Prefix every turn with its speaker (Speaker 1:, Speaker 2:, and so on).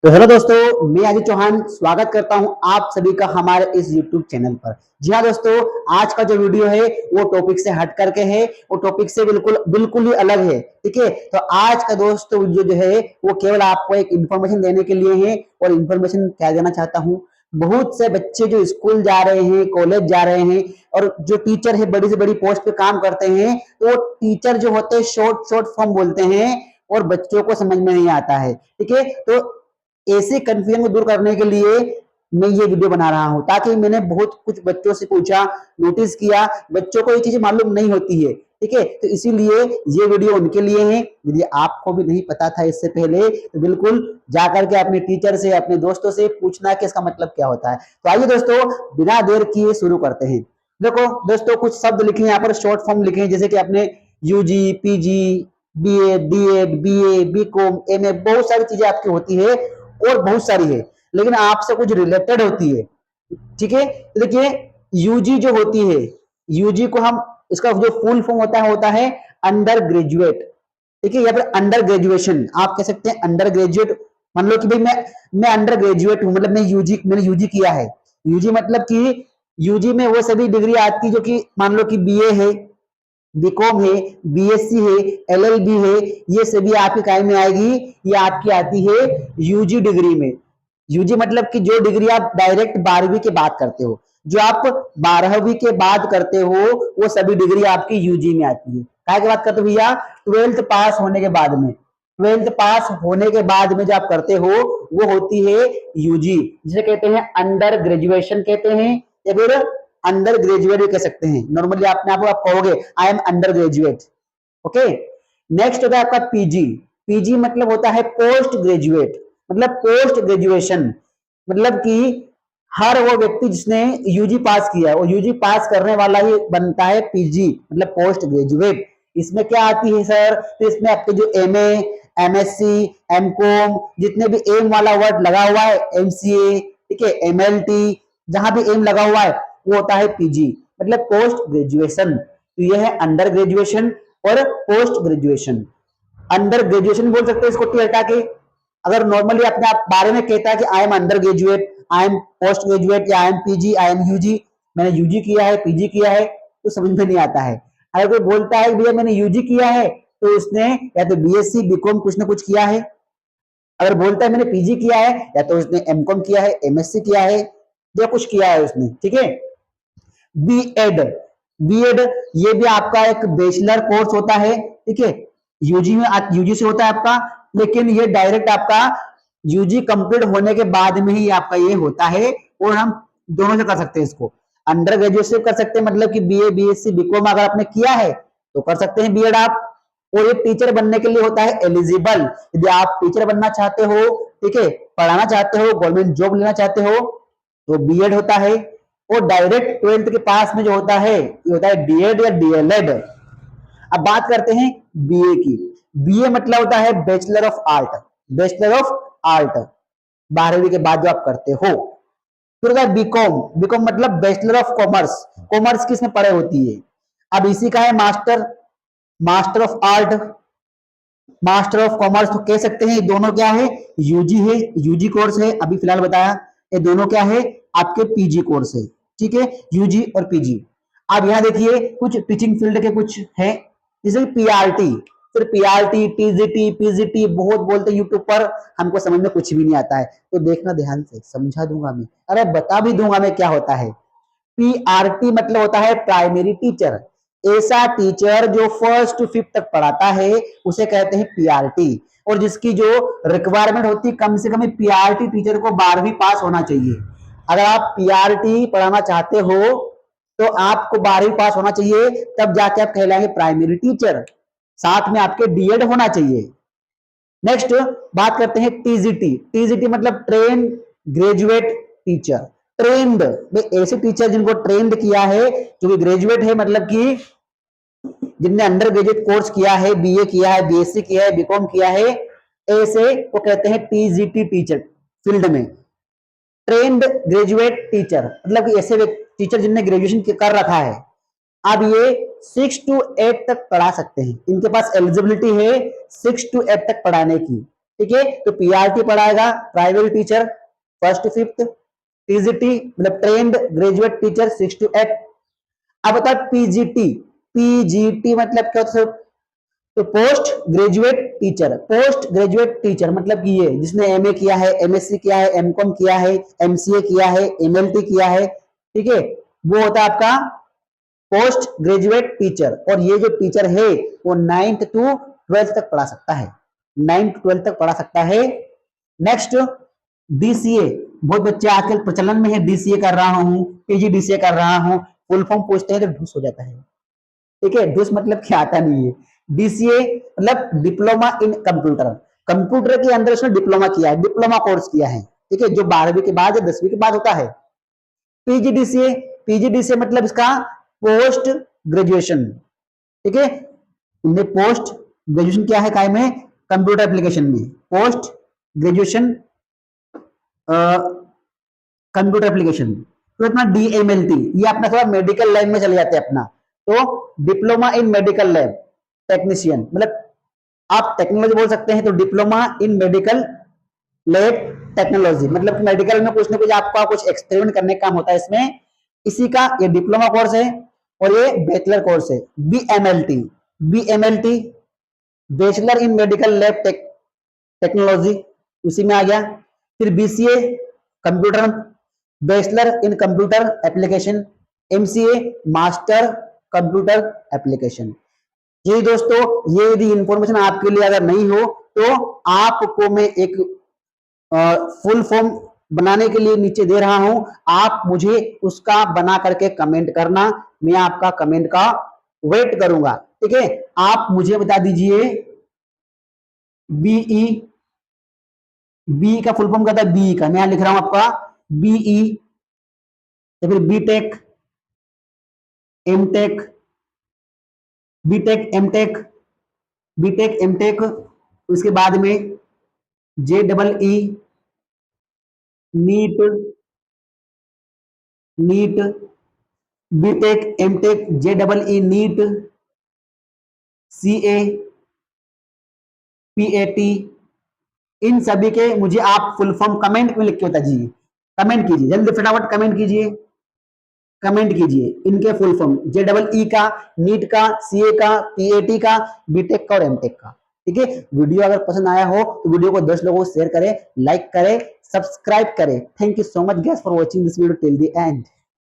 Speaker 1: तो हेलो दोस्तों, मैं अजय चौहान स्वागत करता हूं आप सभी का हमारे इस YouTube चैनल पर। जी हाँ दोस्तों, आज का जो वीडियो है वो टॉपिक से हट करके है, वो टॉपिक से बिल्कुल बिल्कुल ही अलग है। ठीक है, तो आज का दोस्तों वीडियो जो है वो केवल आपको एक इन्फॉर्मेशन देने के लिए है। और इन्फॉर्मेशन क्या देना चाहता हूँ, बहुत से बच्चे जो स्कूल जा रहे हैं, कॉलेज जा रहे हैं और जो टीचर है बड़ी से बड़ी पोस्ट पे काम करते हैं, तो वो टीचर जो होते हैं शॉर्ट शॉर्ट फॉर्म बोलते हैं और बच्चों को समझ में नहीं आता है। ठीक है, तो ऐसे कंफ्यूजन को दूर करने के लिए मैं ये वीडियो बना रहा हूं, ताकि मैंने बहुत कुछ बच्चों से पूछा, नोटिस किया, बच्चों को ये चीजें मालूम नहीं होती है। ठीक है, तो इसीलिए ये वीडियो उनके लिए है। यदि आपको भी नहीं पता था इससे पहले, तो बिल्कुल जाकर के अपने टीचर से, अपने दोस्तों से पूछना कि इसका मतलब क्या होता है। तो आइए दोस्तों, बिना देर किए शुरू करते हैं। देखो दोस्तों, कुछ शब्द लिखे हैं यहाँ पर, शॉर्ट फॉर्म लिखे हैं, जैसे कि आपने UG, PG, BA, DEd, BA, BCom, MA, बहुत सारी चीजें आपकी होती है और बहुत सारी है, लेकिन आपसे कुछ रिलेटेड होती है। ठीक है, तो देखिए यूजी जो होती है, यूजी को हम, इसका जो फुल फॉर्म होता है अंडर ग्रेजुएट। ठीक है, या फिर अंडर ग्रेजुएशन आप कह सकते हैं, अंडर ग्रेजुएट। मान लो कि भाई मैं अंडर ग्रेजुएट हूं, मतलब मैंने यूजी किया है। यूजी मतलब कि यूजी में वो सभी डिग्री आती है जो कि मान लो कि बीए है, बीकॉम है, बीएससी है, एलएलबी है, ये सभी आपकी काय में आएगी, ये आपकी आती है यूजी डिग्री में। यूजी मतलब कि जो डिग्री आप डायरेक्ट 12वीं के बाद करते हो, जो आप 12वीं के बाद करते हो, वो सभी डिग्री आपकी यूजी में आती है। काय की बात करते हो भैया? 12th पास होने के बाद में, 12th पास होने के बाद में जो आप करते हो वो होती है यूजी, जिसे कहते हैं अंडर ग्रेजुएशन कहते हैं, या फिर अंडर ग्रेजुएट भी कह सकते हैं। नॉर्मली आपने आप कहोगे आई am under graduate. Okay, next होता है आपका पीजी। पीजी मतलब होता है पोस्ट ग्रेजुएट, मतलब पोस्ट ग्रेजुएशन, मतलब कि हर वो व्यक्ति जिसने यूजी पास किया है, वो यूजी पास करने वाला ही बनता है पीजी, मतलब पोस्ट ग्रेजुएट। इसमें क्या आती है सर? तो इसमें आपके जो एमए, एमएससी, एमकॉम, जितने भी एम वाला वर्ड लगा हुआ है, एमसीए, ठीक है, एमएलटी, जहां भी एम लगा हुआ है वो होता है पीजी, मतलब पोस्ट ग्रेजुएशन। तो ये है अंडर ग्रेजुएशन और पोस्ट ग्रेजुएशन। अंडर ग्रेजुएशन बोल सकते हैं इसको टी हटा के। अगर नॉर्मली अपने आप बारे में कहता है कि I am undergraduate, I am post graduate, या I am PG, I am UG, मैंने यूजी किया है, पीजी किया है, तो समझ में नहीं आता है। अगर कोई बोलता है भैया मैंने यूजी किया है, तो उसने या तो बीएससी, बीकॉम कुछ ना कुछ किया है। अगर बोलता है मैंने पीजी किया है, या तो उसने एमकॉम किया है, एमएससी किया है, या कुछ किया है उसने। ठीक है, बीएड, बीएड ये भी आपका एक बैचलर कोर्स होता है। ठीक है, यूजी में, यूजी से होता है आपका, लेकिन ये डायरेक्ट आपका यूजी कंप्लीट होने के बाद में ही आपका ये होता है। और हम दोनों से कर सकते हैं इसको, अंडर ग्रेजुएट से कर सकते हैं, मतलब कि बीए, बीएससी, बीकॉम अगर आपने किया है तो कर सकते हैं बीएड आप। और ये टीचर बनने के लिए होता है एलिजिबल। यदि आप टीचर बनना चाहते हो, ठीक है, पढ़ाना चाहते हो, गवर्नमेंट जॉब लेना चाहते हो, तो बीएड होता है। और डायरेक्ट 12th के पास में जो होता है ये होता है डीएड या डीएलएड। अब बात करते हैं बीए की। बीए मतलब होता है bachelor of art, bachelor of art, 12वीं के बाद जो आप करते हो। फिर होता है बीकॉम, बीकॉम मतलब बैचलर ऑफ कॉमर्स, कॉमर्स किसमें पढ़ाई होती है। अब इसी का है master, master of art, master of commerce. तो कह सकते हैं ये दोनों क्या है, यूजी है, यूजी कोर्स है, अभी फिलहाल बताया। ये दोनों क्या है, आपके पीजी कोर्स है। ठीक है, यूजी और पीजी। अब यहाँ देखिए कुछ टीचिंग फील्ड के कुछ है, जैसे पीआरटी, फिर पीआरटी, टीजीटी, पीजीटी बहुत बोलते हैं यूट्यूब पर, हमको समझ में कुछ भी नहीं आता है। तो देखना ध्यान से, समझा दूंगा मैं, अरे बता भी दूंगा मैं क्या होता है। पीआरटी मतलब होता है प्राइमरी टीचर, ऐसा टीचर जो 1st to 5th तक पढ़ाता है उसे कहते हैं पीआरटी। और जिसकी जो रिक्वायरमेंट होती है, कम से कम पीआरटी टीचर को 12वीं पास होना चाहिए। अगर आप पीआरटी पढ़ाना चाहते हो तो आपको 12वीं पास होना चाहिए, तब जाके आप कहलाएंगे प्राइमरी टीचर। साथ में आपके डीएड होना चाहिए। नेक्स्ट बात करते हैं टीजीटी। टीजीटी मतलब ट्रेन ग्रेजुएट टीचर। ट्रेंड ऐसे टीचर जिनको ट्रेंड किया है, जो कि ग्रेजुएट है, मतलब कि जिनने अंडर ग्रेजुएट कोर्स किया है, बीए किया है, बीएससी किया है, बीकॉम किया है, ऐसे वो कहते हैं टीजीटी टीचर। फील्ड में ट्रेंड ग्रेजुएट टीचर मतलब कि ऐसे टीचर जिनने ग्रेजुएशन कर रखा है। अब ये 6 to 8 तक पढ़ा सकते हैं, इनके पास एलिजिबिलिटी है 6 to 8 तक पढ़ाने की। ठीक है। तो पीआरटी पढ़ाएगा primary teacher 1st to 5th, TGT मतलब ट्रेंड ग्रेजुएट टीचर 6 to 8। अब बता पीजीटी, पीजीटी मतलब क्या होता है? तो post graduate teacher, post graduate teacher मतलब कि ये जिसने एमए किया है, एमएससी किया है, एमकॉम किया है, एमसीए किया है, एमएलटी किया है, ठीक है, वो होता है आपका पोस्ट ग्रेजुएट टीचर। और ये जो टीचर है वो 9th to 12th तक पढ़ा सकता है, 9th to 12th तक पढ़ा सकता है। नेक्स्ट डीसीए, बहुत बच्चे आजकल प्रचलन में है डीसीए कर रहा हूं, पीजीडीसीए कर रहा हूं, फुल फॉर्म पूछते हैं तो ढूस हो जाता है, ठीक है। ढूस मतलब क्या आता नहीं है। डीसीए मतलब डिप्लोमा इन कंप्यूटर, कंप्यूटर के अंदर उसने डिप्लोमा किया है, डिप्लोमा कोर्स किया है, ठीक है, जो 12वीं के बाद या 10वीं के बाद होता है। पीजीडीसीए, पीजीडीसीए मतलब इसका पोस्ट ग्रेजुएशन, ठीक है, उन्हें पोस्ट ग्रेजुएशन किया है काय में? कंप्यूटर एप्लीकेशन में, पोस्ट ग्रेजुएशन कंप्यूटर एप्लीकेशन। तो अपना डीएमएलटी, ये अपना थोड़ा मेडिकल लाइन में चले जाते हैं अपना, तो diploma in medical lab technician, मतलब आप टेक्नोलॉजी बोल सकते हैं, तो diploma in medical lab technology मतलब मेडिकल में कुछ ना कुछ आपका कुछ एक्सपेरिमेंट करने का काम होता है इसमें, इसी का ये डिप्लोमा कोर्स है। और ये बैचलर कोर्स है BMLT, BMLT bachelor in medical lab technology, उसी में आ गया। फिर BCA computer, bachelor in computer application, MCA master computer application. जी दोस्तों, ये यदि इंफॉर्मेशन आपके लिए अगर नहीं हो तो आपको मैं एक फुल फॉर्म बनाने के लिए नीचे दे रहा हूं, आप मुझे उसका बना करके कमेंट करना, मैं आपका कमेंट का वेट करूंगा, ठीक है। आप मुझे बता दीजिए बीई, बी का फुल फॉर्म क्या था? बी का मैं यहां लिख रहा हूं आपका बीई, तो फिर BTech, MTech, BTech MTech, BTech MTech, उसके बाद में J double E, NEET, NEET, BTech MTech J double E NEET, CA, PAT, इन सभी के मुझे आप फुल फॉर्म कमेंट में लिख के बता दीजिए, कमेंट कीजिए जल्दी फटाफट कमेंट कीजिए, कमेंट कीजिए इनके फुल फॉर्म जे डबल ई का, नीट का, सीए का, पीएटी का, बीटेक का और एमटेक का, ठीक है। वीडियो अगर पसंद आया हो तो वीडियो को 10 लोगों को शेयर करें, लाइक करें, सब्सक्राइब करें। Thank you so much guys for watching this video till the end.